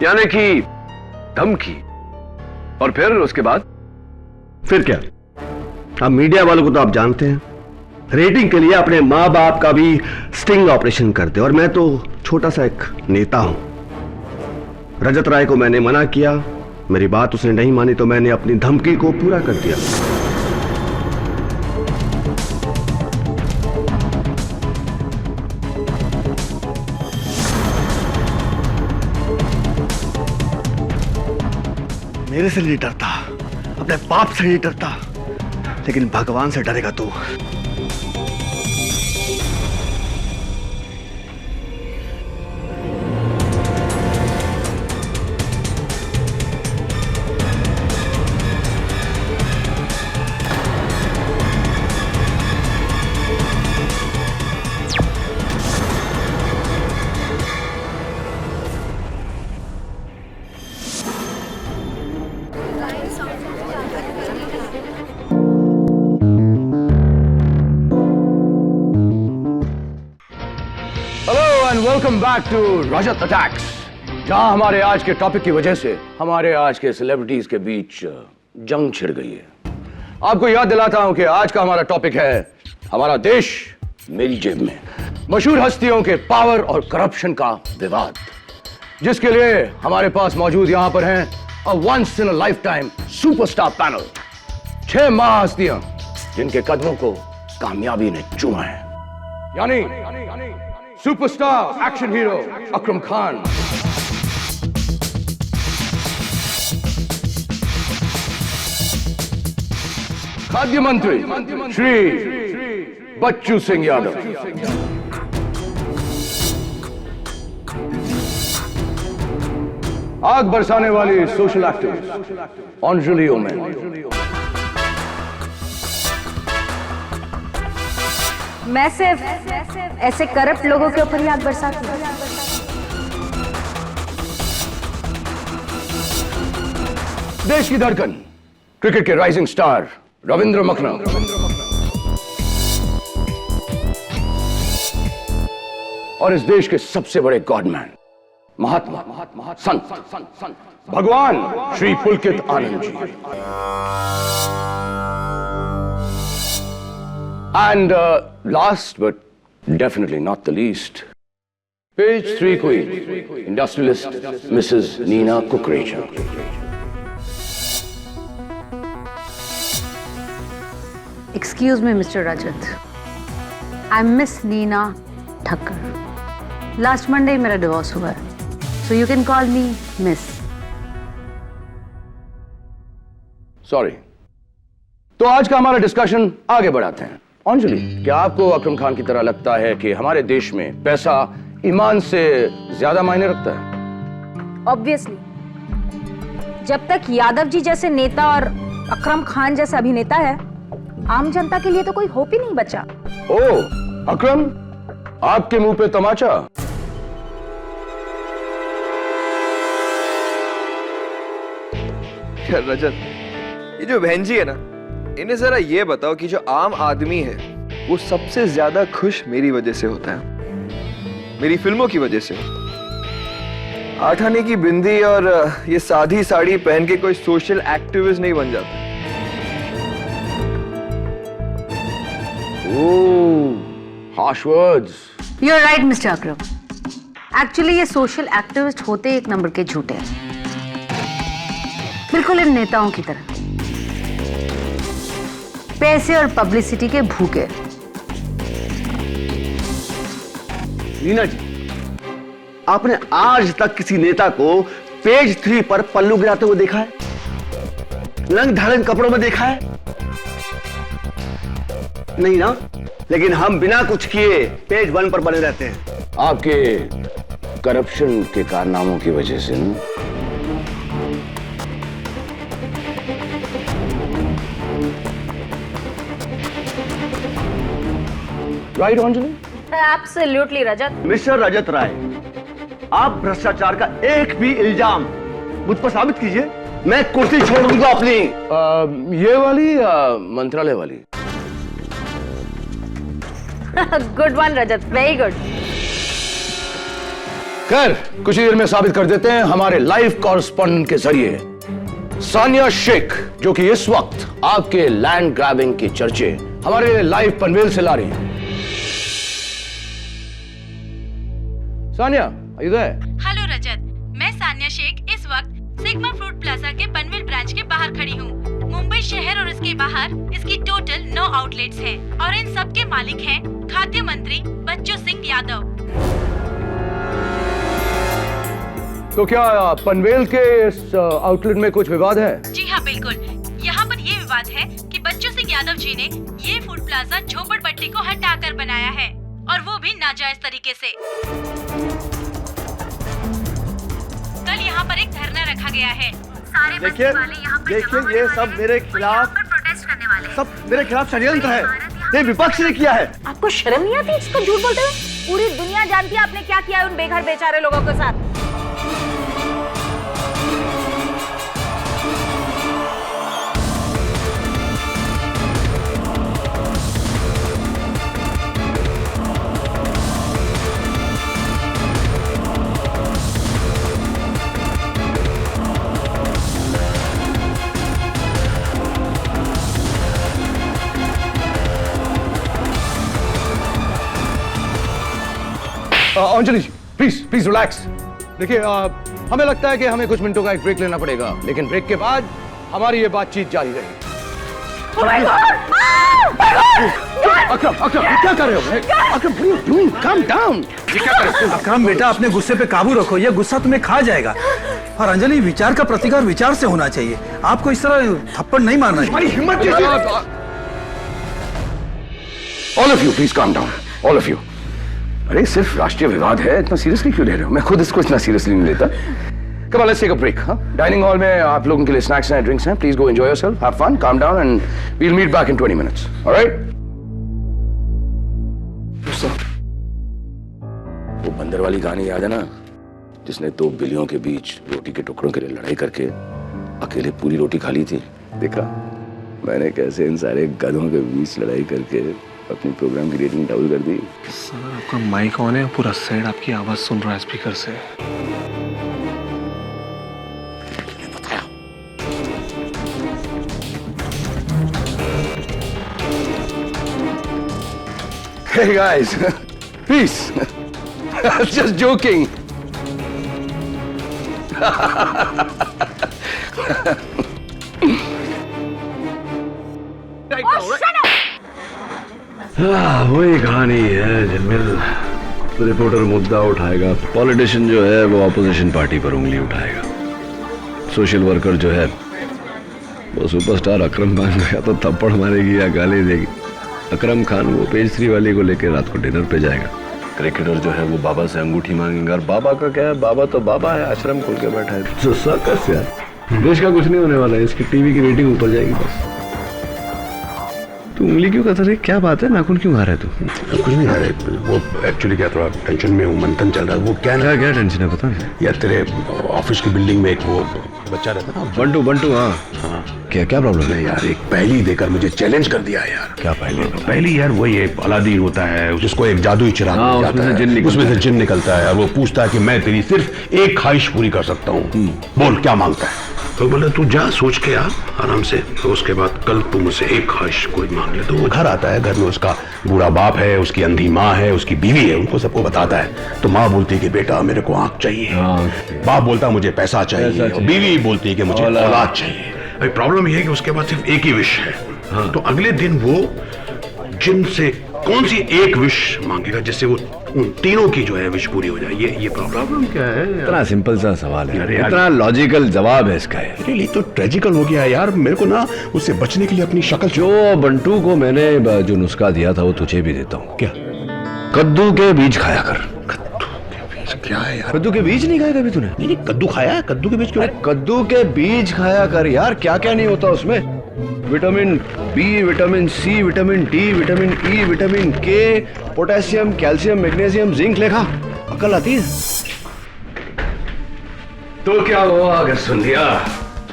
यानी कि धमकी। और फिर उसके बाद? फिर क्या, अब मीडिया वालों को तो आप जानते हैं, रेटिंग के लिए अपने मां बाप का भी स्टिंग ऑपरेशन करते, और मैं तो छोटा सा एक नेता हूं। रजत राय को मैंने मना किया, मेरी बात उसने नहीं मानी, तो मैंने अपनी धमकी को पूरा कर दिया। मेरे से नहीं डरता, अपने बाप से नहीं डरता, लेकिन भगवान से डरेगा तू। Welcome back to Rajat attacks, जहां हमारे आज के टॉपिक की वजह से हमारे आज के सेलिब्रिटीज के बीच जंग छिड़ गई है। आपको याद दिलाता हूं कि आज का हमारा टॉपिक है हमारा देश मेरी जेब में, मशहूर हस्तियों के पावर और करप्शन का विवाद, जिसके लिए हमारे पास मौजूद यहां पर हैं a once in a lifetime superstar panel. 6 महाहस्तियां जिनके कदमों को कामयाबी ने चूमा है, यानी superstar action hero Akram Khan, खाद्य मंत्री श्री बच्चू सिंह यादव, आग बरसाने वाली सोशल एक्टिविस्ट अंजलि ओमेन, मैं सिर्फ ऐसे करप्ट लोगों के ऊपर ही आग बरसाती हूं। देश की धड़कन, क्रिकेट के राइजिंग स्टार रविंद्र मखना, और इस देश के सबसे बड़े गॉडमैन महात्मा संत भगवान श्री पुलकित Anand ji, and last but definitely not the least, page 3 queen, industrialist Mrs. Nina Kukreja. Excuse me, Mr. Rajat. I'm Miss Nina Thakkar. Last Monday मेरा डिवोर्स हुआ है, so you can call me Miss. Sorry. तो आज का हमारा discussion आगे बढ़ाते हैं। अंजलि, क्या आपको अकरम खान की तरह लगता है कि हमारे देश में पैसा ईमान से ज्यादा मायने रखता है? Obviously. जब तक यादव जी जैसे नेता और अकरम खान जैसा अभिनेता है, आम जनता के लिए तो कोई होप ही नहीं बचा। ओह, अकरम, आपके मुंह पे तमाचा। रजत, ये जो बहन जी है ना, इन्हें जरा ये बताओ कि जो आम आदमी है वो सबसे ज्यादा खुश मेरी वजह से होता है, मेरी फिल्मों की वजह से। 8 आने की बिंदी और ये सादी साड़ी पहन के कोई सोशल एक्टिविस्ट नहीं बन जाता। harsh words. You're right, Mr. Akram. Actually, ये सोशल एक्टिविस्ट होते एक नंबर के झूठे हैं, बिल्कुल इन नेताओं की तरह, पैसे और पब्लिसिटी के भूखे। नीना जी, आपने आज तक किसी नेता को पेज 3 पर पल्लू गिराते हुए देखा है? रंग धारण कपड़ों में देखा है? नहीं ना? लेकिन हम बिना कुछ किए पेज 1 पर बने रहते हैं। आपके करप्शन के कारनामों की वजह से ना? राइट अंजलि? एब्सोल्युटली रजत। मिस्टर रजत राय, आप भ्रष्टाचार का एक भी इल्जाम मुझ पर साबित कीजिए, मैं कुर्सी छोड़ दूंगा अपनी। ये वाली या मंत्रालय वाली? गुड वन रजत, वेरी गुड। खैर कुछ ही देर में साबित कर देते हैं हमारे लाइव कॉरेस्पॉन्डेंट के जरिए। सानिया शेख जो कि इस वक्त आपके लैंड ग्रैबिंग की चर्चे हमारे लाइव पनवेल से ला रही है। Sania, are you there? Hello Rajat, मैं सानिया शेख इस वक्त सिग्मा फ्रूट प्लाजा के पनवेल ब्रांच के बाहर खड़ी हूँ। मुंबई शहर और इसके बाहर इसकी टोटल 9 आउटलेट्स हैं और इन सब के मालिक हैं खाद्य मंत्री बच्चू सिंह यादव। तो क्या पनवेल के इस आउटलेट में कुछ विवाद है? जी हाँ बिल्कुल, यहाँ पर ये विवाद है कि बच्चू सिंह यादव जी ने ये फूड प्लाजा झोपड़पट्टी को हटाकर बनाया है और वो भी नाजायज तरीके से। कल यहाँ पर एक धरना रखा गया है। सारे देखिए ये सब मेरे खिलाफ प्रोटेस्ट करने वाले सब मेरे खिलाफ षड्यंत्र है। ये विपक्ष ने किया है। आपको शर्म नहीं आती इसको झूठ बोलते हुए? पूरी दुनिया जानती है आपने क्या किया है उन बेघर बेचारे लोगों के साथ। अंजलि जी प्लीज रिलैक्स। देखिए हमें लगता है कि हमें कुछ मिनटों का एक ब्रेक लेना पड़ेगा, लेकिन ब्रेक के बाद हमारी ये बातचीत जारी रहेगी। अकरम क्या कर रहे हो? अकरम what are you doing? Calm down। ये क्या कर रहे हो? अकरम बेटा अपने गुस्से पे काबू रखो, ये गुस्सा तुम्हें खा जाएगा। और अंजलि विचार का प्रतिकार विचार से होना चाहिए, आपको इस तरह थप्पड़ नहीं मारना चाहिए। हिम्मत All of you please calm down, all of you। अरे सिर्फ राष्ट्रीय विवाद है, इतना सीरियसली क्यों ले रहे हो? मैं खुद इसको इतना सीरियसली नहीं लेता। Come on, let's take a break, huh? Dining hall में आप लोगों के लिए स्नैक्स हैं, ड्रिंक्स हैं। Please go enjoy yourself, have fun, calm down, and we'll meet back in 20 minutes. All right? वो बंदर वाली कहानी याद है ना, जिसने 2 बिल्लियों के बीच रोटी के टुकड़ों के लिए लड़ाई करके अकेले पूरी रोटी खा ली थी? देखा मैंने कैसे इन सारे गधों के बीच लड़ाई करके अपनी प्रोग्राम की रेटिंग डबल कर दी। सर आपका माइक ऑन है, पूरा सेट आपकी आवाज सुन रहा है स्पीकर से। Hey guys, peace. Just joking. वही कहानी है जिनमें रिपोर्टर मुद्दा उठाएगा, पॉलिटिशियन जो है वो ऑपोजिशन पार्टी पर उंगली उठाएगा, सोशल वर्कर जो है वो सुपरस्टार अकरम खान को या तो थप्पड़ मारेगी या गाली देगी। अकरम खान वो पेज 3 वाली को लेकर रात को डिनर पे जाएगा। क्रिकेटर जो है वो बाबा से अंगूठी मांगेगा, और बाबा का क्या है, बाबा तो बाबा है, आश्रम खोल के बैठा है। तो सर्कस यार, देश का कुछ नहीं होने वाला है, इसकी टीवी की रेटिंग ऊपर जाएगी बस। तू उंगली क्यों कर रही, क्या बात है, नाखून क्यों आ रहा है तू? कुछ नहीं आ रहा, वो एक्चुअली क्या थोड़ा टेंशन में हूँ, मंथन चल रहा है। वो क्या टेंशन है पता है? यार तेरे ऑफिस की बिल्डिंग में एक वो बच्चा रहता ना, बंटू। हाँ क्या प्रॉब्लम है यार? एक पहेली देकर मुझे चैलेंज कर दिया यार। क्या पहेली यार वही एक अलादीन होता है, जिसको एक जादुई चिराग मिल जाता है, उसमें से जिन निकलता है, वो पूछता है कि मैं तेरी सिर्फ एक ख्वाहिश पूरी कर सकता हूँ, बोल क्या मांगता है? तो बोले तू जा सोच के आ आराम से, तो उसके बाद कल तू मुझसे एक ख्वाहिश कोई मांग ले। तो वो घर आता है, घर में उसका बूढ़ा बाप है, उसकी अंधी माँ है, उसकी बीवी है, उनको सबको बताता है। तो माँ बोलती है कि बेटा मेरे को आंख चाहिए, बाप बोलता है मुझे पैसा चाहिए, और बीवी बोलती है कि मुझे औलाद चाहिए। भाई प्रॉब्लम यह है कि उसके पास सिर्फ एक ही विश है। तो अगले दिन वो जिनसे कौन सी एक विश मांगेगा जिससे वो उन तीनों की जो है विश पूरी हो जाए, ये प्रॉब्लम क्या है? इतना सिंपल सा सवाल है, इतना लॉजिकल जवाब है इसका। रियली तो ट्रेजिकल हो गया यार, मेरे को ना उससे बचने के लिए अपनी शक्ल जो बंटू को मैंने जो नुस्खा दिया था वो तुझे भी देता हूँ। क्या? कद्दू के बीज खाया कर। क्या है यार? कद्दू के बीज नहीं खाए कभी तूने? नहीं कद्दू खाया है, कद्दू के बीज क्यों? कद्दू के बीज खाया कर यार, क्या क्या नहीं होता उसमें, vitamin B, vitamin C, vitamin D, vitamin E, vitamin K, potassium, calcium, magnesium, zinc लेखा अकल आती है। तो क्या हुआ अगर सुन लिया?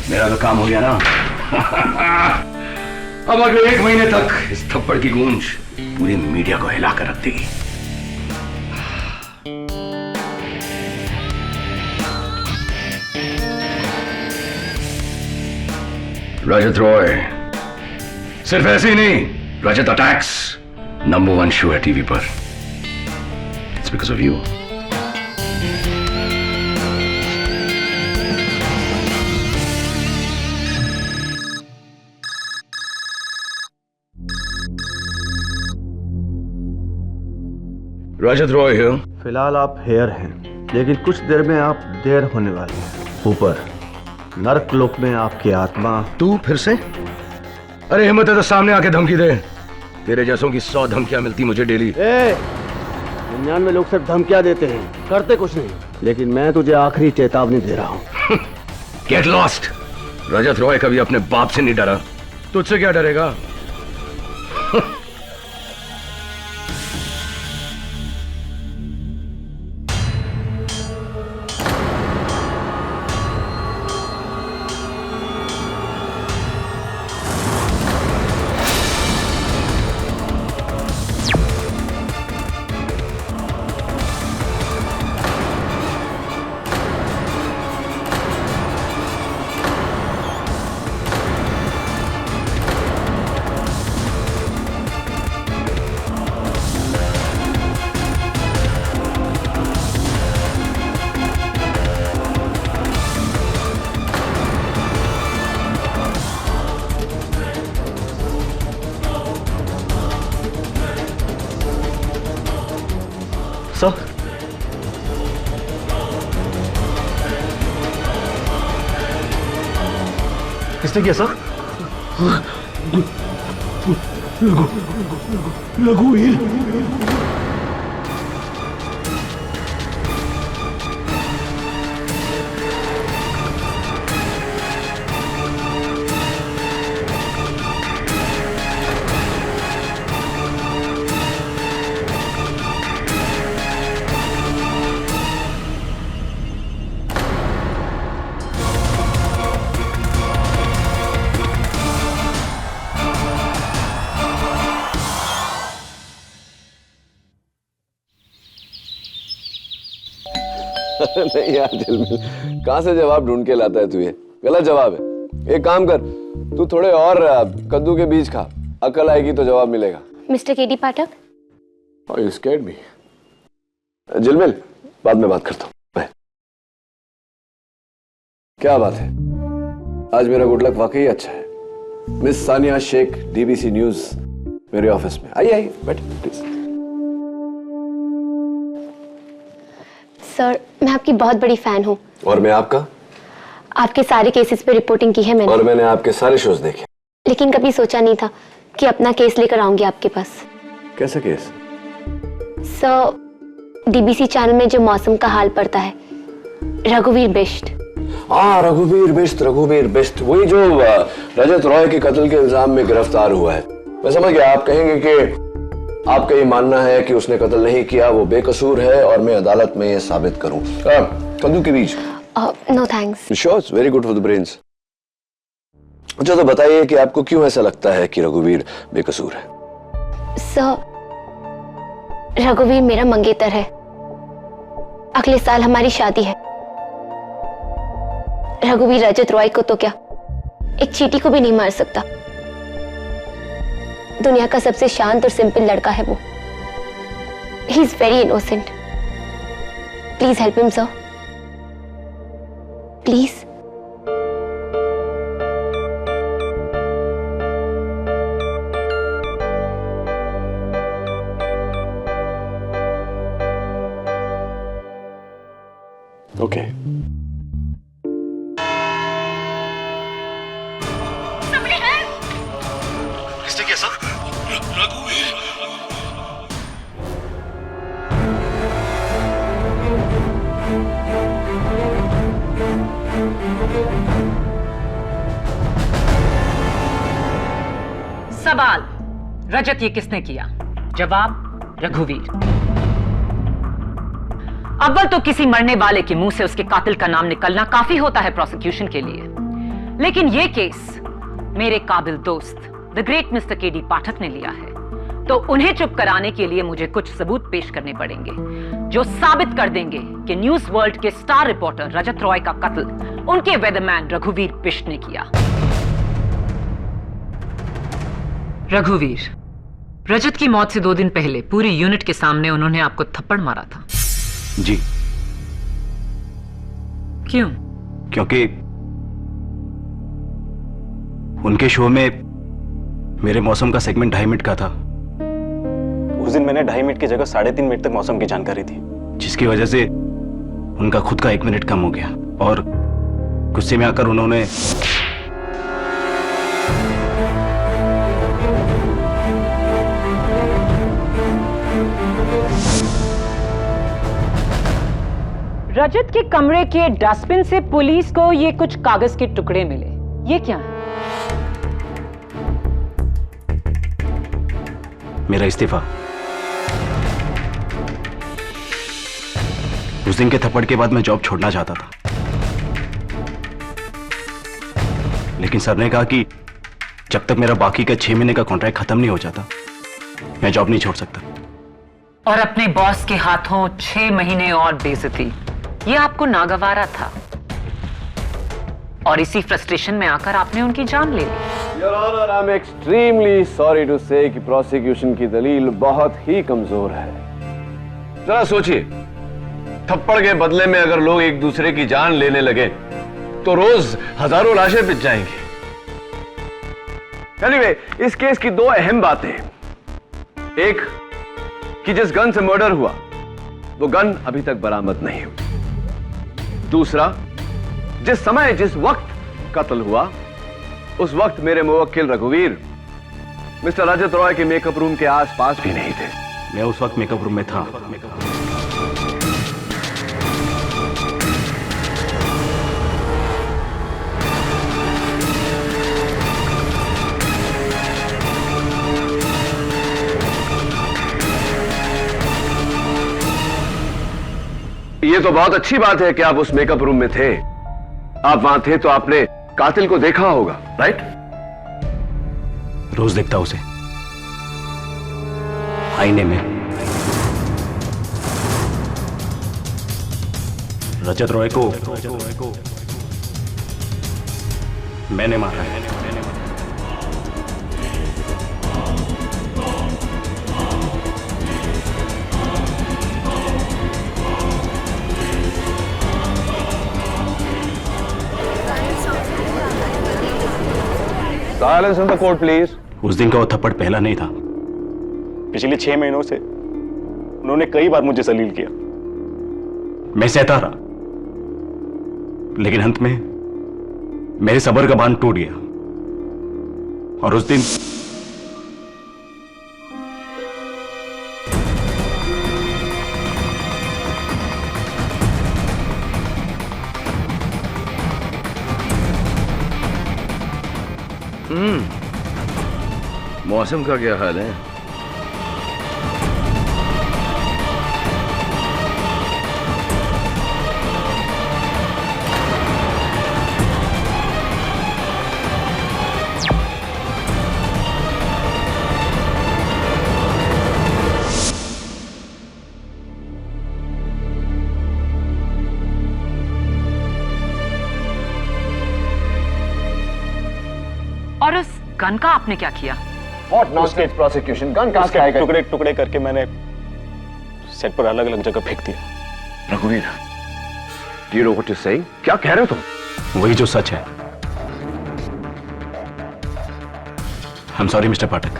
मेरा तो काम हो गया ना। अब अगले 1 महीने तक इस थप्पड़ की गूंज पूरी मीडिया को हिला कर रख देगी। रजत रॉय सिर्फ ऐसे ही नहीं, रजत अटैक्स नंबर 1 शो है टीवी पर। It's because of you. Rajat Roy है। फिलहाल आप हेयर हैं, लेकिन कुछ देर में आप देर होने वाली है। ऊपर नरक लोक में आपकी आत्मा। तू फिर से? अरे हिम्मत है तो सामने आके धमकी दे। तेरे जैसों की 100 धमकियां मिलती मुझे डेली। 99 लोग सिर्फ धमकियां देते हैं, करते कुछ नहीं। लेकिन मैं तुझे आखिरी चेतावनी दे रहा हूं। Get lost. रजत रॉय कभी अपने बाप से नहीं डरा, तुझसे क्या डरेगा? सर, किसने किया सर? रघुवीर। नहीं यार दिलमिल, कहां से जवाब ढूंढ के लाता है तू? ये गलत जवाब है। एक काम कर, तू थोड़े और कद्दू के बीज खा, अकल आएगी तो जवाब मिलेगा। Mister KD Pathak. Oh, you scared me. जिलमिल, बाद में बात करता हूँ। क्या बात है, आज मेरा गुड लक वाकई अच्छा है। Miss Sania Shaikh, DBC news मेरे ऑफिस में। आइए आइए, बैठिए प्लीज। सर, मैं आपकी बहुत बड़ी फैन हूँ। और मैं आपका? आपके सारे केसेस पे रिपोर्टिंग की है मैंने। और मैंने आपके सारे शोज देखे। लेकिन कभी सोचा नहीं था कि अपना केस लेकर आऊंगी आपके पास। कैसा केस? सर, डीबीसी चैनल में जो मौसम का हाल पड़ता है, रघुवीर बिष्ट। हाँ, रघुवीर बिष्ट, वही जो रजत रॉय के कत्ल के इल्जाम में गिरफ्तार हुआ है। मैं समझ गया, आप कहेंगे कि आपका ये मानना है कि उसने कत्ल नहीं किया, वो बेकसूर है और मैं अदालत में ये साबित करूं। कद्दू के बीज? No thanks. Sure, very good for the brains. अच्छा, तो बताइए कि आपको क्यों ऐसा लगता है कि रघुवीर बेकसूर है? सर, रघुवीर मेरा मंगेतर है। अगले साल हमारी शादी है। रघुवीर रजत रॉय को तो क्या, एक चींटी को भी नहीं मार सकता। दुनिया का सबसे शांत और सिंपल लड़का है वो। He is very innocent. Please help him sir, please. Okay. किसने किया सर? रघुवीर। सवाल, रजत ये किसने किया? जवाब, रघुवीर। अव्वल तो किसी मरने वाले के मुंह से उसके कातिल का नाम निकलना काफी होता है प्रोसिक्यूशन के लिए, लेकिन ये केस मेरे काबिल दोस्त द ग्रेट मिस्टर केडी पाठक ने लिया है, तो उन्हें चुप कराने के लिए मुझे कुछ सबूत पेश करने पड़ेंगे जो साबित कर देंगे कि न्यूज वर्ल्ड के स्टार रिपोर्टर रजत रॉय का कत्ल उनके वेदरमैन रघुवीर बिष्ट ने किया। रघुवीर, रजत की मौत से 2 दिन पहले पूरी यूनिट के सामने उन्होंने आपको थप्पड़ मारा था। जी। क्यों? क्योंकि उनके शो में मेरे मौसम का सेगमेंट 2.5 मिनट का था। उस दिन मैंने 2.5 मिनट की जगह 3.5 मिनट तक मौसम की जानकारी दी, जिसकी वजह से उनका खुद का 1 मिनट कम हो गया और गुस्से में आकर उन्होंने रजत के कमरे के डस्टबिन से पुलिस को ये कुछ कागज के टुकड़े मिले। ये क्या है? मेरा इस्तीफा। उस दिन के थप्पड़ के बाद मैं जॉब छोड़ना चाहता था, लेकिन सर ने कहा कि जब तक मेरा बाकी का 6 महीने का कॉन्ट्रैक्ट खत्म नहीं हो जाता, मैं जॉब नहीं छोड़ सकता। और अपने बॉस के हाथों 6 महीने और बेइज्जती, ये आपको नागवारा था और इसी फ्रस्ट्रेशन में आकर आपने उनकी जान ले ली। Your honour, I am extremely sorry to say कि प्रोसिक्यूशन की दलील बहुत ही कमजोर है। जरा सोचिए, थप्पड़ के बदले में अगर लोग एक दूसरे की जान लेने लगे तो रोज हजारों लाशें पिट जाएंगी। एनीवे, इस केस की 2 अहम बातें। एक कि जिस गन से मर्डर हुआ वो गन अभी तक बरामद नहीं हुई। दूसरा, जिस समय जिस वक्त कत्ल हुआ उस वक्त मेरे मुवक्किल रघुवीर मिस्टर रजत रॉय के मेकअप रूम के आसपास भी नहीं थे। मैं उस वक्त मेकअप रूम में था। ये तो बहुत अच्छी बात है कि आप उस मेकअप रूम में थे। आप वहां थे तो आपने कातिल को देखा होगा, राइट? रोज देखता उसे आईने में। रजत रॉय को मैंने मारा है। Silence in the court please. उस दिन का वो थप्पड़ पहला नहीं था। पिछले 6 महीनों से उन्होंने कई बार मुझे जलील किया। मैं सहता रहा, लेकिन अंत में मेरे सब्र का बांध टूट गया और उस दिन मौसम का क्या हाल है? और उस गन का आपने क्या किया? What nonsense prosecution? गन कहां से आएगा? टुकड़े टुकड़े करके मैंने सेट पर अलग अलग जगह फेंक दिया। रघुवीर, do you know what you're saying? क्या कह रहे हो तुम? वही जो सच है। I'm sorry मिस्टर पाठक।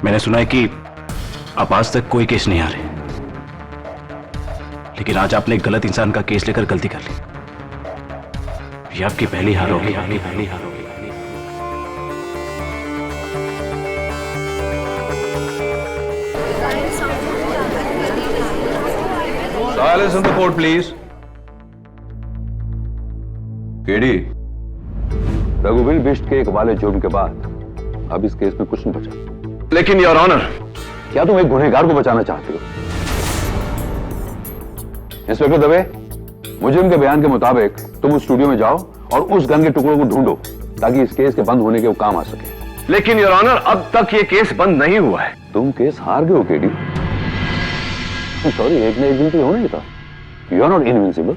मैंने सुना है कि आप आज तक कोई केस नहीं हारे, लेकिन आज आपने एक गलत इंसान का केस लेकर गलती कर ली। ये आपकी पहली हार होगी। Silence in the court, please. KD, रघुवीर बिष्ट के एक वाले जुर्म के बाद अब इस केस में कुछ नहीं बचा। लेकिन योर ऑनर, क्या तुम एक गुनहगार को बचाना चाहते हो? इंस्पेक्टर दवे, मुजरिम के बयान के मुताबिक तुम उस स्टूडियो में जाओ और उस गन के टुकड़ों को ढूंढो ताकि इस केस के बंद होने के वो काम आ सके। लेकिन योर ऑनर, अब तक ये केस बंद नहीं हुआ है। तुम केस हार गए हो केडी। सॉरी, एक ना एक दिन तो होना ही था। You are not invincible.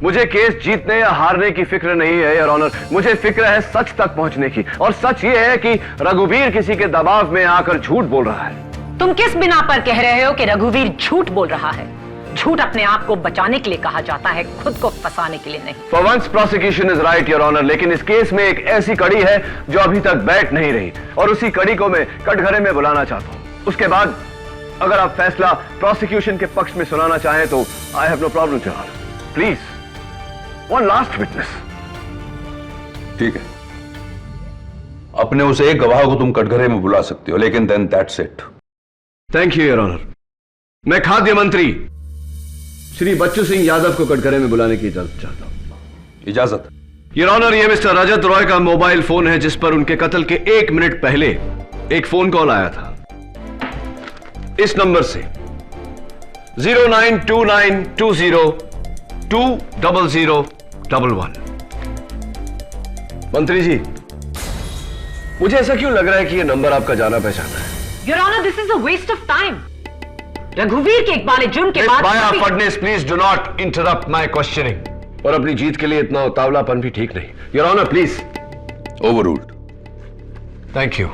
मुझे केस जीतने या हारने की फिक्र नहीं है योर ऑनर, मुझे फिक्र है सच तक पहुंचने की। और सच ये है कि रघुवीर किसी के दबाव में आकर झूठ बोल रहा है। तुम किस बिना पर कह रहे हो कि रघुवीर झूठ बोल रहा है? झूठ अपने आप को बचाने के लिए कहा जाता है, खुद को फंसाने के लिए नहीं। For once prosecution is right your honour, लेकिन इस केस में एक ऐसी कड़ी है जो अभी तक बैठ नहीं रही, और उसी कड़ी को मैं कटघरे में बुलाना चाहता हूं। उसके बाद अगर आप फैसला प्रोसिक्यूशन के पक्ष में सुनाना चाहें तो I have no problem your honour. Please one last witness. ठीक है, अपने उस एक गवाह को तुम कटघरे में बुला सकते हो, लेकिन then that's it. Thank you your honour. मैं खाद्य मंत्री श्री बच्चू सिंह यादव को कटघरे में बुलाने की इजाजत चाहता हूं। इजाजत? योर ऑनर, ये मिस्टर रजत रॉय का मोबाइल फोन है जिस पर उनके कत्ल के 1 मिनट पहले एक फोन कॉल आया था। इस नंबर से 0929202011। मंत्री जी, मुझे ऐसा क्यों लग रहा है कि यह नंबर आपका जाना पहचाना है? Your Honor, this is a waste of time. रघुवीर के इकबाल जुर्म के बाद Fadnis, please do not interrupt my questioning. और अपनी जीत के लिए इतना उतावलापन भी ठीक नहीं। Your honour please. Overruled. Thank you.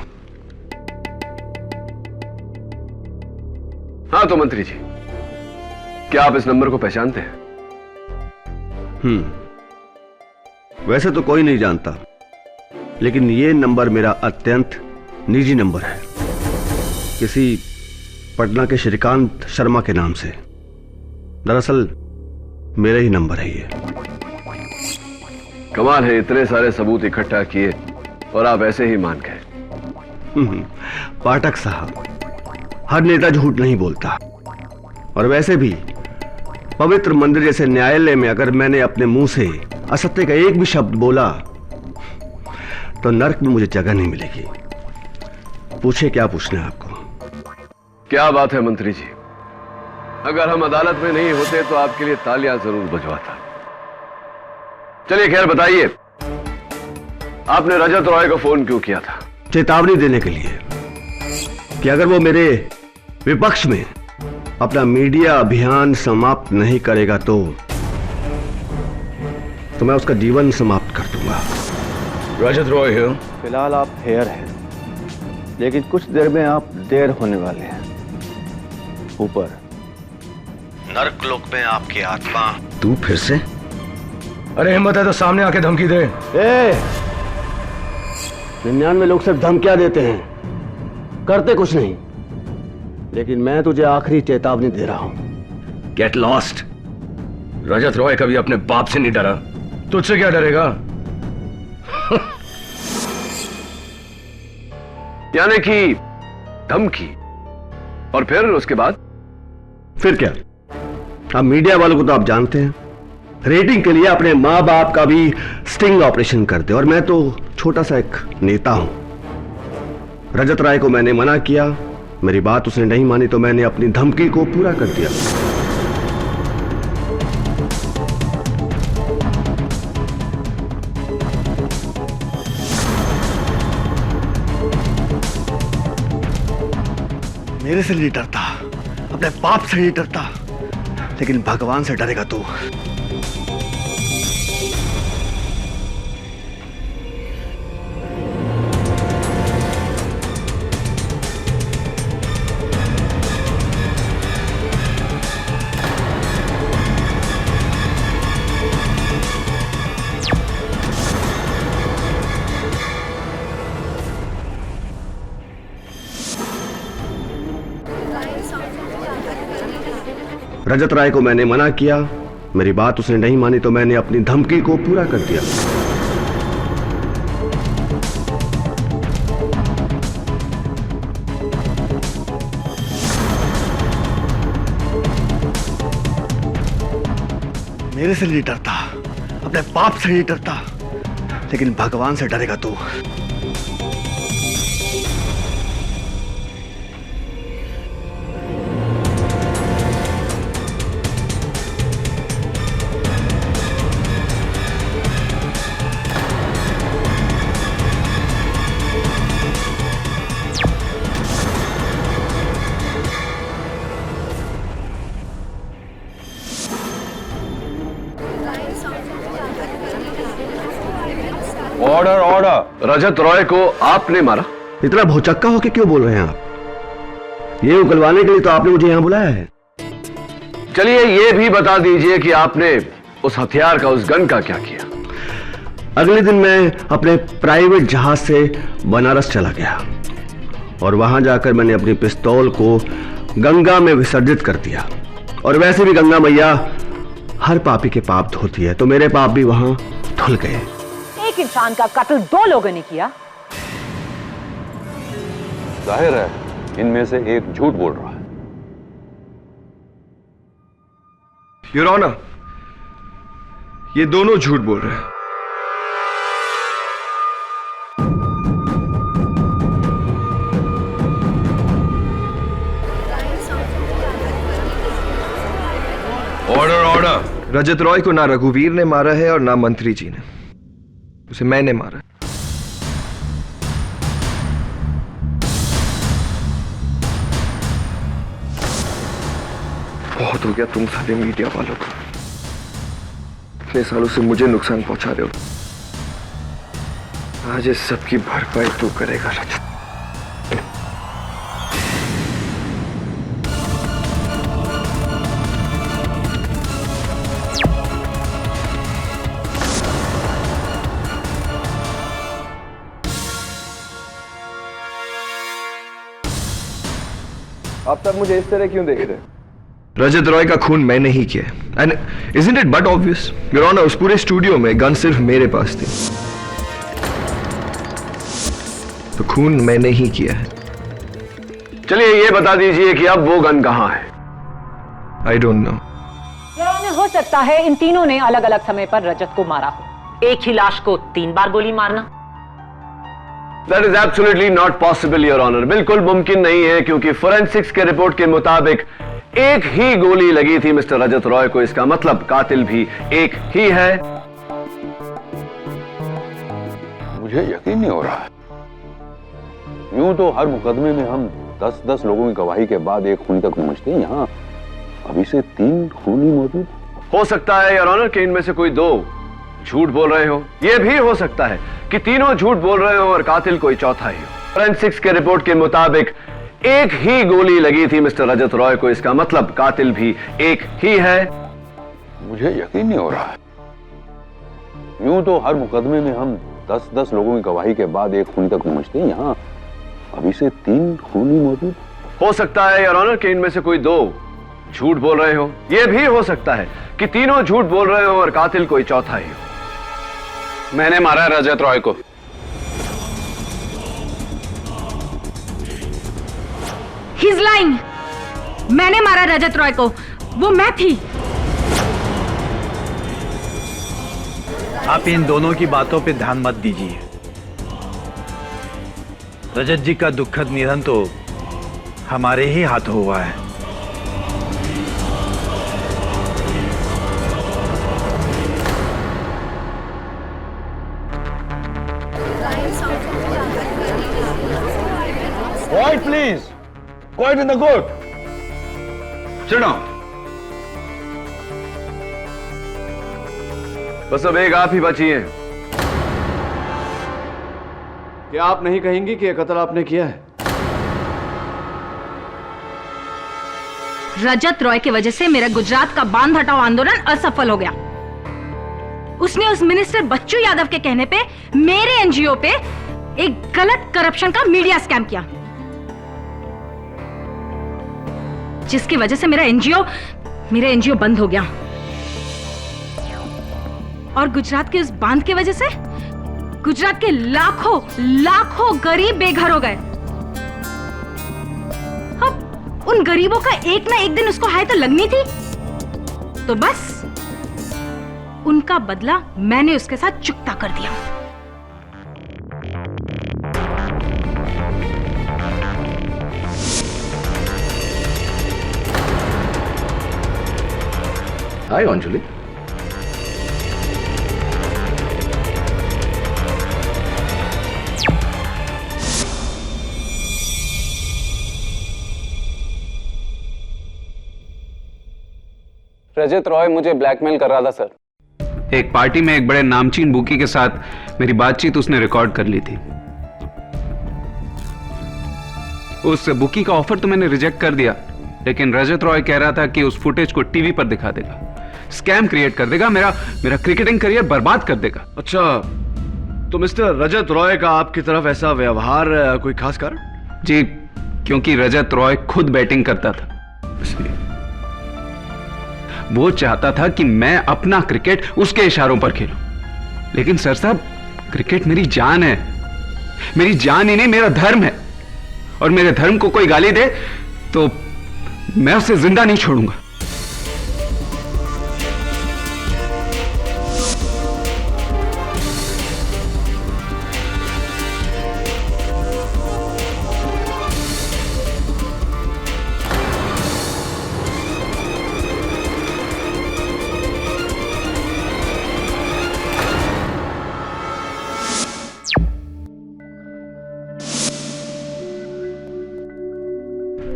हाँ तो मंत्री जी, क्या आप इस नंबर को पहचानते हैं? वैसे तो कोई नहीं जानता, लेकिन ये नंबर मेरा अत्यंत निजी नंबर है, किसी पटना के श्रीकांत शर्मा के नाम से। दरअसल मेरा ही नंबर है ये। कमाल है, इतने सारे सबूत इकट्ठा किए और आप ऐसे ही मान गए। पाठक साहब, हर नेता झूठ नहीं बोलता, और वैसे भी पवित्र मंदिर जैसे न्यायालय में अगर मैंने अपने मुंह से असत्य का एक भी शब्द बोला तो नर्क में मुझे जगह नहीं मिलेगी। पूछे क्या पूछना है आपको? क्या बात है मंत्री जी, अगर हम अदालत में नहीं होते तो आपके लिए तालियां जरूर बजवाता। चलिए खैर बताइए, आपने रजत रॉय को फोन क्यों किया था? चेतावनी देने के लिए कि अगर वो मेरे विपक्ष में अपना मीडिया अभियान समाप्त नहीं करेगा तो मैं उसका जीवन समाप्त कर दूंगा। रजत रॉय है। फिलहाल आप हेयर हैं, लेकिन कुछ देर में आप देर होने वाले हैं। ऊपर नरकलोक में आपकी आत्मा। तू फिर से? अरे हिम्मत है तो सामने आके धमकी दे। 99 लोग सिर्फ धमकियां देते हैं, करते कुछ नहीं। लेकिन मैं तुझे आखिरी चेतावनी दे रहा हूं। Get lost. रजत रॉय कभी अपने बाप से नहीं डरा, तुझसे क्या डरेगा? यानी कि धमकी, और फिर उसके बाद? फिर क्या? अब मीडिया वालों को तो आप जानते हैं, रेटिंग के लिए अपने मां बाप का भी स्टिंग ऑपरेशन करते, और मैं तो छोटा सा एक नेता हूं। रजत राय को मैंने मना किया, मेरी बात उसने नहीं मानी तो मैंने अपनी धमकी को पूरा कर दिया। मेरे से नहीं डरता, अपने बाप से नहीं डरता, लेकिन भगवान से डरेगा तू। रजत राय को मैंने मना किया, मेरी बात उसने नहीं मानी तो मैंने अपनी धमकी को पूरा कर दिया। मेरे से नहीं डरता, अपने बाप से नहीं डरता, लेकिन भगवान से डरेगा तू। Order order. रजत रॉय को आपने मारा? इतना भौचक्का होके क्यों बोल रहे हैं आप? ये उगलवाने के लिए तो आपने मुझे यहां बुलाया है। चलिए ये भी बता दीजिए कि आपने उस हथियार का, उस गन का क्या किया? अगले दिन मैं अपने प्राइवेट जहाज से बनारस चला गया और वहां जाकर मैंने अपनी पिस्तौल को गंगा में विसर्जित कर दिया। और वैसे भी गंगा मैया हर पापी के पाप धोती है, तो मेरे पाप भी वहां धुल गए। एक इंसान का कत्ल 2 लोगों ने किया। जाहिर है इनमें से एक झूठ बोल रहा है। योर ऑनर, ये दोनों झूठ बोल रहे हैं। Order order. रजत रॉय को ना रघुवीर ने मारा है और ना मंत्री जी ने, उसे मैंने मारा। बहुत हो गया तुम सारे मीडिया वालों को, इतने सालों से मुझे नुकसान पहुंचा रहे हो। आज इस सबकी भरपाई तू करेगा रजत। आप सब मुझे इस तरह क्यों देख रहे हैं? रजत रॉय का खून मैंने ही किया है। And isn't it but obvious your honour, उस पूरे स्टूडियो में गन सिर्फ मेरे पास थी, तो खून मैंने ही किया है। चलिए ये बता दीजिए कि अब वो गन कहां है? I don't know. हो सकता है इन तीनों ने अलग अलग समय पर रजत को मारा हो। एक ही लाश को 3 बार गोली मारना। That is absolutely not possible, Your Honor. बिल्कुल मुमकिन नहीं है, क्योंकि फोरेंसिक्स के रिपोर्ट के मुताबिक एक ही गोली लगी थी मिस्टर रजत रॉय को। इसका मतलब कातिल भी एक ही है। मुझे यकीन नहीं हो रहा है। यूं तो हर मुकदमे में हम 10-10 लोगों की गवाही के बाद एक खूनी तक पहुंचते हैं, यहाँ अभी से 3 खूनी मौजूद। हो सकता है योर ऑनर कि इनमें से कोई 2 झूठ बोल रहे हो। यह भी हो सकता है कि तीनों झूठ बोल रहे हो और कातिल कोई चौथा ही हो। फोरेंसिक्स के रिपोर्ट के मुताबिक एक ही गोली लगी थी मिस्टर रजत रॉय को। इसका मतलब कातिल भी एक ही है। मुझे यकीन नहीं हो रहा है। यूं तो हर मुकदमे में हम 10-10 लोगों की गवाही के बाद एक खूनी तक पहुंचते हैं, यहाँ अभी से 3 खूनी मौजूद। हो सकता है योर ऑनर कि इनमें से कोई 2 झूठ बोल रहे हो। यह भी हो सकता है कि तीनों झूठ बोल रहे हो और कातिल कोई चौथा ही हो। मैंने मारा रजत रॉय को। He's lying. मैंने मारा रजत रॉय को, वो मैं थी। आप इन दोनों की बातों पे ध्यान मत दीजिए। रजत जी का दुखद निधन तो हमारे ही हाथों हुआ है। Quiet, please. Quiet in the court. Sit down. बस अब एक आप ही बची हैं। क्या आप नहीं कहेंगी कि यह कत्ल आपने किया है? रजत रॉय की वजह से मेरा गुजरात का बांध हटाओ आंदोलन असफल हो गया। उसने उस मिनिस्टर बच्चू यादव के कहने पे मेरे एनजीओ पे एक गलत करप्शन का मीडिया स्कैम किया, जिसकी वजह से मेरा एनजीओ बंद हो गया। और गुजरात के उस बांध की वजह से गुजरात के लाखों गरीब बेघर हो गए। अब उन गरीबों का एक ना एक दिन उसको हाय तो लगनी थी, तो बस उनका बदला मैंने उसके साथ चुकता कर दिया। हाय अंजलि। रजत रॉय मुझे ब्लैकमेल कर रहा था सर। एक पार्टी में एक बड़े नामचीन बुकी के साथ मेरी बातचीत उसने रिकॉर्ड कर ली थी। उस बुकी का ऑफर तो मैंने रिजेक्ट कर दिया, लेकिन रजत रॉय कह रहा था कि उस फुटेज को टीवी पर दिखा देगा, स्कैम क्रिएट कर देगा, मेरा क्रिकेटिंग करियर बर्बाद कर देगा। अच्छा, तो मिस्टर रजत रॉय का आपकी तरफ ऐसा व्यवहार कोई खास कारण? जी, क्योंकि रजत रॉय खुद बैटिंग करता था, इसलिए वो चाहता था कि मैं अपना क्रिकेट उसके इशारों पर खेलूं। लेकिन सर साहब, क्रिकेट मेरी जान है, मेरी जान ही नहीं, मेरा धर्म है, और मेरे धर्म को कोई गाली दे तो मैं उसे जिंदा नहीं छोड़ूंगा।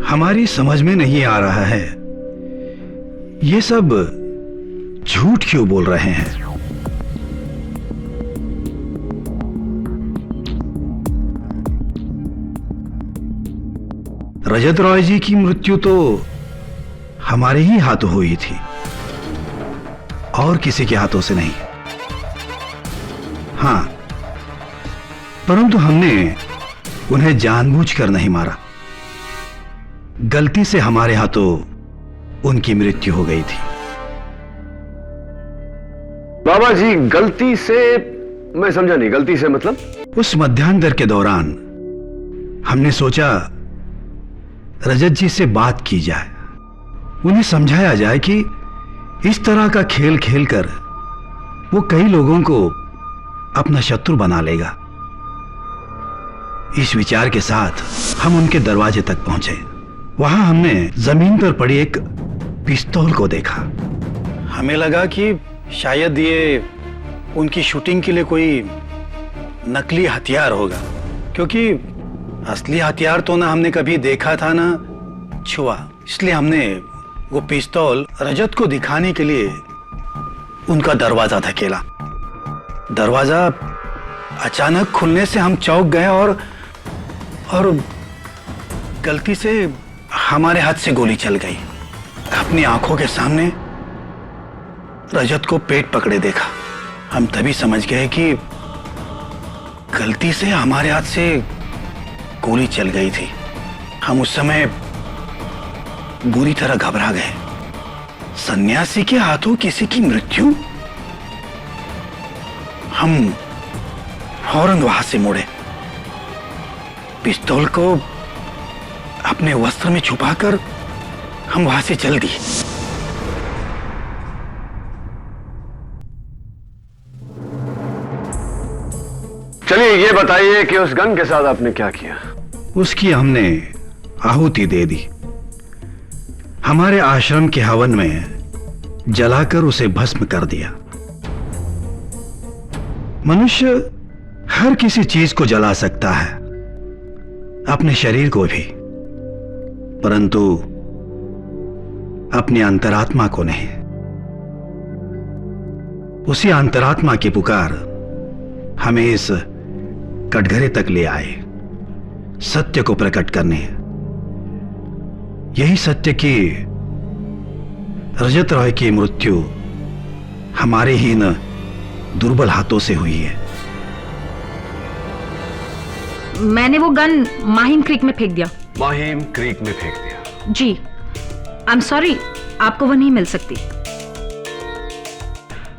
हमारी समझ में नहीं आ रहा है ये सब झूठ क्यों बोल रहे हैं। रजत रॉय जी की मृत्यु तो हमारे ही हाथों हुई थी और किसी के हाथों से नहीं। हां, परंतु हमने उन्हें जानबूझकर नहीं मारा, गलती से हमारे हाथों उनकी मृत्यु हो गई थी। बाबा जी, गलती से? मैं समझा नहीं, गलती से मतलब? उस मध्यांतर के दौरान हमने सोचा रजत जी से बात की जाए, उन्हें समझाया जाए कि इस तरह का खेल खेलकर वो कई लोगों को अपना शत्रु बना लेगा। इस विचार के साथ हम उनके दरवाजे तक पहुंचे। वहां हमने जमीन पर पड़ी एक पिस्तौल को देखा। हमें लगा कि शायद ये उनकी शूटिंग के लिए कोई नकली हथियार होगा, क्योंकि असली हथियार तो ना हमने कभी देखा था ना छुआ। इसलिए हमने वो पिस्तौल रजत को दिखाने के लिए उनका दरवाजा धकेला। दरवाजा अचानक खुलने से हम चौंक गए और गलती से हमारे हाथ से गोली चल गई। अपनी आंखों के सामने रजत को पेट पकड़े देखा। हम तभी समझ गए कि गलती से हमारे हाथ से गोली चल गई थी। हम उस समय बुरी तरह घबरा गए। सन्यासी के हाथों किसी की मृत्यु? हम फौरन वहां से मुड़े, पिस्तौल को अपने वस्त्र में छुपाकर हम वहां से चल दिए। चलिए ये बताइए कि उस गन के साथ आपने क्या किया? उसकी हमने आहुति दे दी। हमारे आश्रम के हवन में जलाकर उसे भस्म कर दिया। मनुष्य हर किसी चीज को जला सकता है, अपने शरीर को भी, परंतु अपनी अंतरात्मा को नहीं। उसी अंतरात्मा की पुकार हमें इस कटघरे तक ले आए, सत्य को प्रकट करने। यही सत्य कि रजत रॉय की मृत्यु हमारे ही इन दुर्बल हाथों से हुई है। मैंने वो गन माहिम क्रीक में फेंक दिया। माहिम क्रीक में फेंक दिया? जी, आई एम सॉरी, आपको वो नहीं मिल सकती।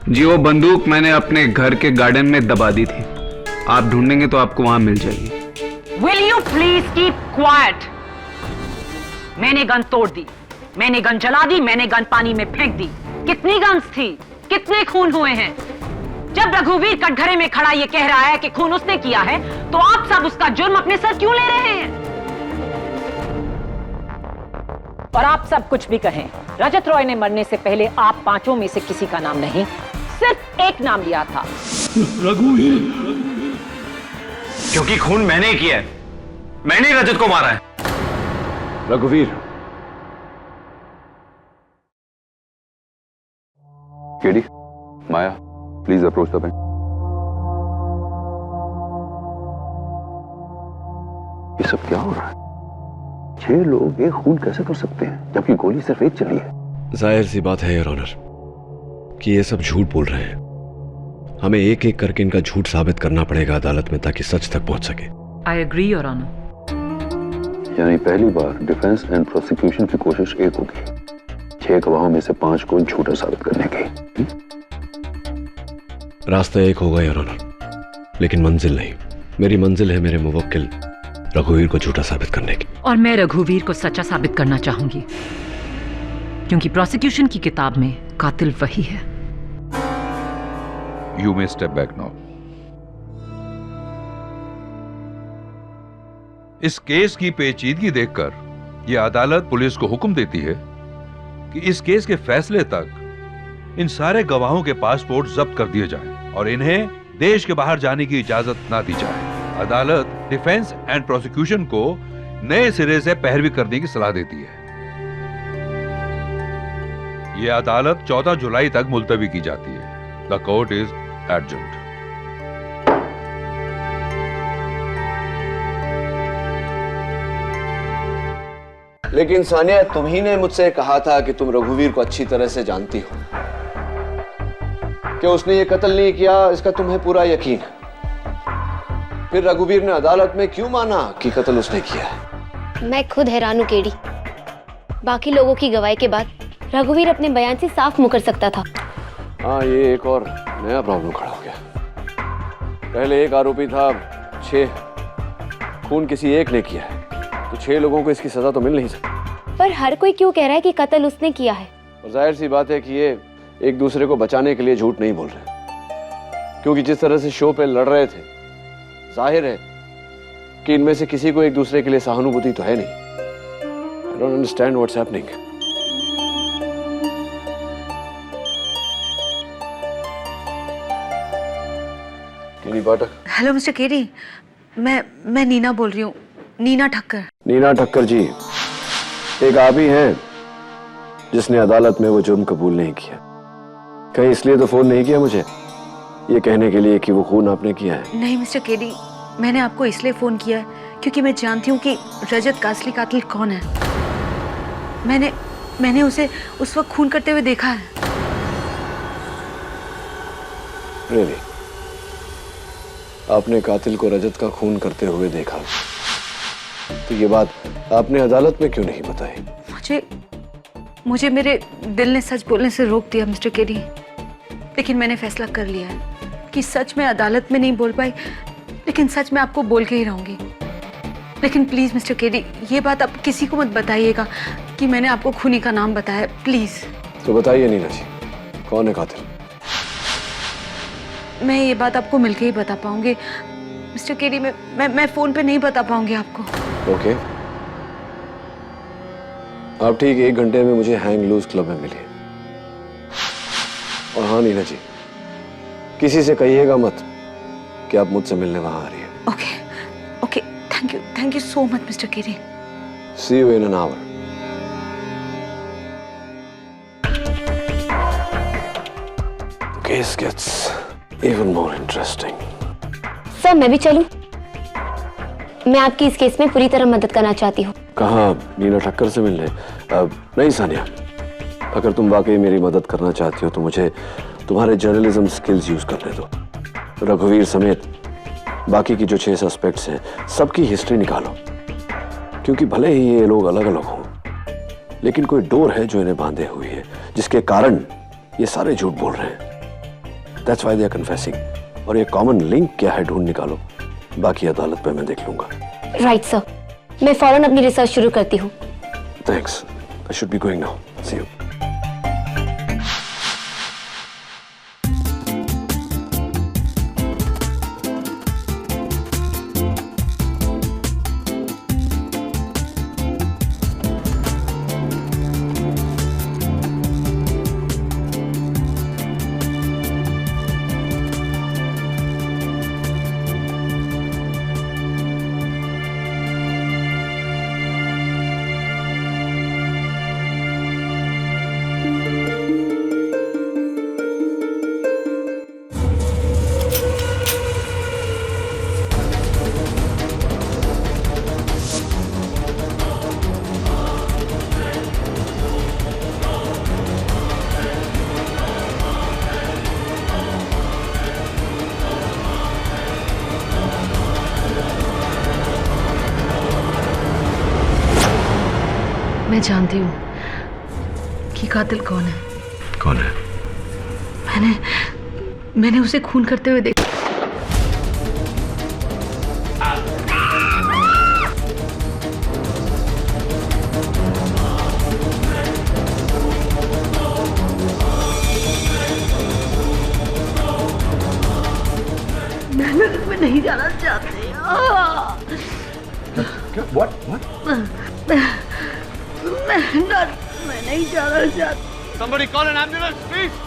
जी, वो बंदूक मैंने अपने घर के गार्डन में दबा दी थी। आप ढूंढेंगे तो आपको वहां मिल जाएगी। Will you please keep quiet? मैंने गन तोड़ दी, मैंने गन जला दी, मैंने गन पानी में फेंक दी। कितनी गन्स थी, कितने खून हुए हैं? जब रघुवीर कटघरे में खड़ा ये कह रहा है कि खून उसने किया है, तो आप सब उसका जुर्म अपने सर क्यों ले रहे हैं? और आप सब कुछ भी कहें, रजत रॉय ने मरने से पहले आप पांचों में से किसी का नाम नहीं, सिर्फ एक नाम लिया था, रघुवीर। क्योंकि खून मैंने ही किया है, मैंने ही रजत को मारा है। रघुवीर, KD, Maya, please approach the bench. ये सब क्या हो रहा है? 6 लोग एक खून कैसे कर सकते हैं जबकि गोली सिर्फ एक चली है? जाहिर सी बात है योर ऑनर कि ये सब झूठ बोल रहे हैं। हमें एक एक करके इनका झूठ साबित करना पड़ेगा अदालत में ताकि सच तक पहुंच सके। I agree your honour. यानी पहली बार डिफेंस एंड प्रोसिक्यूशन की कोशिश एक होगी, 6 गवाहों में से 5 को झूठा साबित करने की। रास्ता एक होगा योर ऑनर, लेकिन मंजिल नहीं। मेरी मंजिल है मेरे मुवक्किल रघुवीर को झूठा साबित करने की। और मैं रघुवीर को सच्चा साबित करना चाहूंगी, क्योंकि प्रोसिक्यूशन की किताब में कातिल वही है। You may step back now. इस केस की पेचीदगी देखकर यह अदालत पुलिस को हुक्म देती है कि इस केस के फैसले तक इन सारे गवाहों के पासपोर्ट जब्त कर दिए जाएं और इन्हें देश के बाहर जाने की इजाजत ना दी जाए। अदालत डिफेंस एंड प्रोसिक्यूशन को नए सिरे से पैरवी करने की सलाह देती है। यह अदालत 14 जुलाई तक मुलतवी की जाती है। The court is adjourned. लेकिन सानिया, तुम्ही ने मुझसे कहा था कि तुम रघुवीर को अच्छी तरह से जानती हो, कि उसने ये कत्ल नहीं किया इसका तुम्हें पूरा यकीन है। फिर रघुवीर ने अदालत में क्यों माना कि कत्ल उसने किया है? मैं खुद हैरान हूं केडी। बाकी लोगों की गवाही के बाद रघुवीर अपने बयान से साफ मुकर सकता था। हाँ, ये एक और नया प्रॉब्लम खड़ा हो गया। पहले एक आरोपी था, 6 खून किसी एक ने किया है, तो 6 लोगों को इसकी सजा तो मिल नहीं सकती। पर हर कोई क्यों कह रहा है कि कत्ल उसने किया है? और जाहिर सी बात है कि ये एक दूसरे को बचाने के लिए झूठ नहीं बोल रहे, क्योंकि जिस तरह से शो पे लड़ रहे थे, जाहिर है कि इनमें से किसी को एक दूसरे के लिए सहानुभूति तो है नहीं। I don't understand what's happening. KD Pathak. Hello mister KD, मैं नीना बोल रही हूँ, नीना ठक्कर। नीना ठक्कर जी, एक आप ही हैं जिसने अदालत में वो जुर्म कबूल नहीं किया। कहीं इसलिए तो फोन नहीं किया मुझे ये कहने के लिए कि वो खून आपने किया है? नहीं मिस्टर केडी, मैंने आपको इसलिए फोन किया है क्योंकि मैं जानती हूँ कि रजत का असली कातिल कौन है। मैंने उसे उस वक्त खून करते हुए देखा है। Really? आपने कातिल को रजत का खून करते हुए देखा, तो ये बात आपने अदालत में क्यों नहीं बताई? मुझे मेरे दिल ने सच बोलने से रोक दिया मिस्टर केडी, लेकिन मैंने फैसला कर लिया है कि सच में अदालत में नहीं बोल पाई, लेकिन सच में आपको बोल के ही रहूंगी। लेकिन प्लीज मिस्टर केडी, ये बात आप किसी को मत बताइएगा कि मैंने आपको खूनी का नाम बताया, प्लीज। तो बताइए नीना जी, कौन है कातिल? मैं ये बात आपको मिलके ही बता पाऊंगी मिस्टर केडी। मैं फोन पे नहीं बता पाऊंगी आपको। ओके, आप ठीक 1 घंटे में मुझे हैंग लूज क्लब में मिलिए। और हाँ नीना जी, किसी से कहिएगा मत कि आप मुझसे मिलने वहां आ रही हैं। Okay, thank you so much mister KD. See you in an hour. The case gets even more interesting. Sir, मैं भी चलूं? मैं आपकी इस केस में पूरी तरह मदद करना चाहती हूँ। कहाँ? नीना ठक्कर से मिलने? नहीं सानिया, अगर तुम वाकई मेरी मदद करना चाहती हो तो मुझे तुम्हारे जर्नलिज्म स्किल्स यूज करने दो। रघुवीर समेत बाकी की जो 6 सस्पेक्ट्स हैं, सबकी हिस्ट्री निकालो, क्योंकि भले ही ये लोग अलग अलग हों, लेकिन कोई डोर है जो इन्हें बांधे हुई है, जिसके कारण ये सारे झूठ बोल रहे हैं। That's why they are confessing. और ये कॉमन लिंक क्या है ढूंढ निकालो, बाकी अदालत पे मैं देख लूंगा। राइट सर, मैं फौरन अपनी रिसर्च शुरू करती हूँ। Thanks, I should be going now. See you. मैं जानती हूँ कि कातिल कौन है। कौन है? मैंने उसे खून करते हुए देखा। मैं नहीं जाना चाहती। What? मैं नहीं जाना चाहती। Somebody call an ambulance, please.